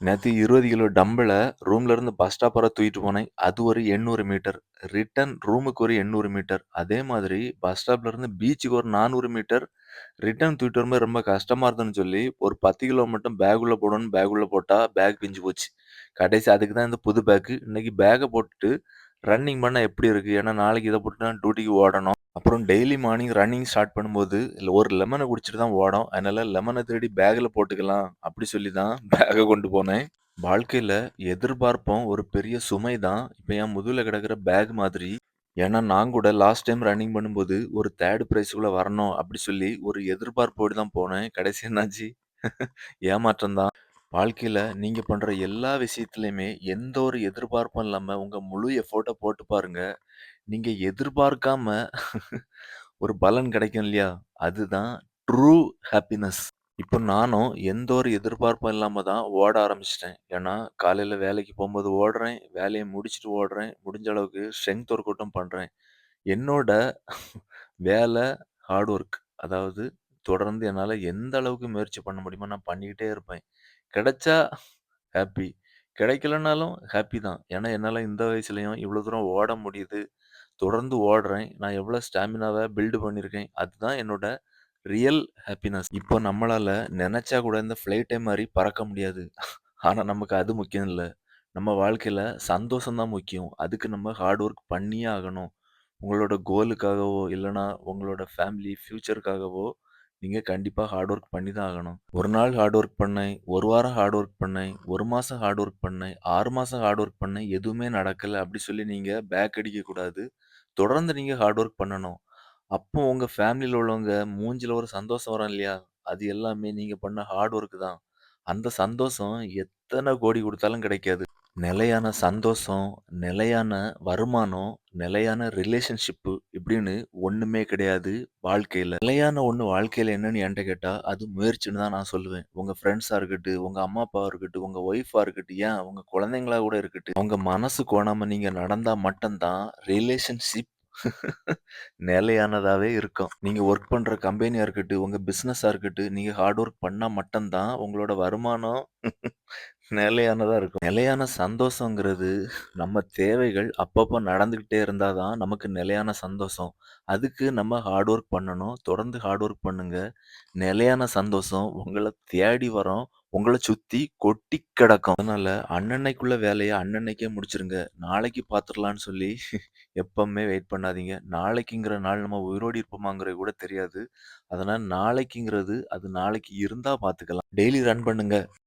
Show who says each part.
Speaker 1: நேத்து 20 கிலோ டம்பல ரூம்ல இருந்து பஸ் ஸ்டாப் வர தூக்கிட்டு போனேன். அது ஒரு 800 மீட்டர். ரிட்டர்ன் ரூமுக்கு ஒரு 800 மீட்டர். அதே மாதிரி பஸ் ஸ்டாப்ல இருந்து பீச்சுக்கு ஒரு 400 மீட்டர். ரிட்டர்ன் தூக்கிட்டு வரும்போது ரொம்ப கஷ்டமா இருந்துன்னு சொல்லி, ஒரு 10 கிலோ மட்டும் பேக் உள்ள போடணும்னு பேக் உள்ள போட்டா, பேக் பிஞ்சு போச்சு. கடைசி அதுக்கு தான் இந்த புது பேக்கு. இன்னைக்கு பேக்க போட்டுட்டு ரன்னிங் பண்ணா எப்படி இருக்கு? ஏன்னா நாளைக்கு இத போட்டு நான் டியூட்டிக்கு ஓடணும். அப்புறம் டெய்லி மார்னிங் ரன்னிங் ஸ்டார்ட் பண்ணும்போது, ஒரு லெமன குடிச்சிட்டு தான் ஓடும். அதனால லெமன திருடி பேக்ல போட்டுக்கலாம். அப்படி சொல்லி தான் பேக்க கொண்டு போனேன். வாழ்க்கையில எதிர்பார்ப்பும் ஒரு பெரிய சுமை தான். இப்ப என் முதுகுல கிடக்கிற பேக் மாதிரி. ஏன்னா நான் கூட லாஸ்ட் டைம் ரன்னிங் பண்ணும்போது ஒரு 3 பிரைஸ்க்குள்ள வரணும் அப்படி சொல்லி ஒரு எதிர்பார்ப்போடு தான் போனேன். கடைசி என்னாச்சு? ஏமாற்றம் தான். வாழ்க்கையில நீங்க பண்ற எல்லா விஷயத்திலயுமே எந்த ஒரு எதிர்பார்ப்பும் இல்லாம உங்க முழு எஃபோர்ட்ட போட்டு பாருங்க. நீங்க எதிர்பார்க்காம ஒரு பலன் கிடைக்கும் இல்லையா? அதுதான் ட்ரூ ஹேப்பினஸ். இப்போ நானும் எந்த ஒரு எதிர்பார்ப்பும் இல்லாம தான் ஓட ஆரம்பிச்சுட்டேன். ஏன்னா, காலையில வேலைக்கு போம்போது ஓடுறேன். வேலைய முடிச்சுட்டு ஓடுறேன். முடிஞ்ச அளவுக்கு ஸ்ட்ரெங்த் ஒர்க் அவுட்டும் பண்றேன். என்னோட வேலை ஹார்ட் ஒர்க். அதாவது தொடர்ந்து என்னால எந்த அளவுக்கு முயற்சி பண்ண முடியுமோ நான் பண்ணிக்கிட்டே இருப்பேன். கிடைச்சா ஹேப்பி. கிடைக்கலனாலும் ஹேப்பி தான். ஏன்னா, என்னால இந்த வயசுலயும் இவ்வளோ தூரம் ஓட முடியுது. தொடர்ந்து ஓடுறேன். நான் எவ்வளோ ஸ்டாமினாவ பில்ட் பண்ணியிருக்கேன். அதுதான் என்னோட ரியல் ஹேப்பினஸ். இப்போ நம்மளால நெனச்சா கூட இந்த ஃப்ளைட்டே மாரி பறக்க முடியாது. ஆனா, நமக்கு அது முக்கியம் இல்ல. நம்ம வாழ்க்கையில சந்தோஷம் தான் முக்கியம். அதுக்கு நம்ம ஹார்ட் ஒர்க் பண்ணியே ஆகணும். உங்களோட கோலுக்காகவோ, இல்லன்னா உங்களோட ஃபேமிலி ஃபியூச்சருக்காகவோ, நீங்க கண்டிப்பா ஹார்ட் ஒர்க் பண்ணி தான் ஆகணும். 1 நாள் ஹார்ட் ஒர்க் பண்ணேன், 1 வாரம் ஹார்ட் ஒர்க் பண்ணேன், 1 மாசம் ஹார்ட் ஒர்க் பண்ணேன், 6 மாசம் ஹார்ட் ஒர்க் பண்ணேன், எதுவுமே நடக்கல அப்படி சொல்லி நீங்க பேக் அடிக்கக் கூடாது. தொடர்ந்து நீங்க ஹார்ட் ஒர்க் பண்ணணும். அப்போ உங்க ஃபேமிலில உள்ளவங்க மூஞ்சில ஒரு சந்தோஷம் வரும் இல்லையா? அது எல்லாமே நீங்க பண்ண ஹார்ட் ஒர்க் தான். அந்த சந்தோஷம் எத்தன கோடி குடுத்தாலும் கிடைக்காது. நிலையான சந்தோஷம், நிலையான வருமானம், நிலையான ரிலேஷன்ஷிப்பு இப்படின்னு ஒண்ணுமே கிடையாது வாழ்க்கையில. நிலையான ஒண்ணு வாழ்க்கையில என்னன்னு என்ட்ட கேட்டா, அது முயற்சின்னு தான் நான் சொல்லுவேன். உங்க ஃப்ரெண்ட்ஸா இருக்கட்டும், உங்க அம்மா அப்பாவா இருக்கட்டும், உங்க ஒய்ஃபா இருக்கட்டும், ஏன் உங்க குழந்தைங்களா கூட இருக்கட்டும். அவங்க மனசு கோணாம நீங்க நடந்தா மட்டும் தான் ரிலேஷன்ஷிப் நிலையானதாவே இருக்கும். நீங்க ஒர்க் பண்ற கம்பெனியா இருக்கட்டும், உங்க பிசினஸா இருக்கட்டும், நீங்க ஹார்ட் ஒர்க் பண்ணா மட்டும் தான் உங்களோட வருமானம் நிலையானதா இருக்கும். நிலையான சந்தோஷங்கிறது நம்ம தேவைகள் அப்பப்போ நடந்துகிட்டே இருந்தா தான் நமக்கு நிலையான சந்தோஷம். அதுக்கு நம்ம ஹார்ட் ஒர்க் பண்ணணும். தொடர்ந்து ஹார்ட் ஒர்க் பண்ணுங்க. நிலையான சந்தோஷம் உங்கள தேடி வரும். உங்கள சுத்தி கொட்டி கிடக்கும். அதனால அன்னன்னைக்குள்ள வேலைய அன்னன்னைக்கே முடிச்சிருங்க. நாளைக்கு பார்த்துரலான்னு சொல்லி எப்பவுமே வெயிட் பண்ணாதீங்க. நாளைக்குங்கிற நாள் நம்ம உயிரோடு இருப்போமாங்கிறது கூட தெரியாது. அதனால நாளைக்குங்கிறது அது நாளைக்கு இருந்தா பார்த்துக்கலாம். டெய்லி ரன் பண்ணுங்க.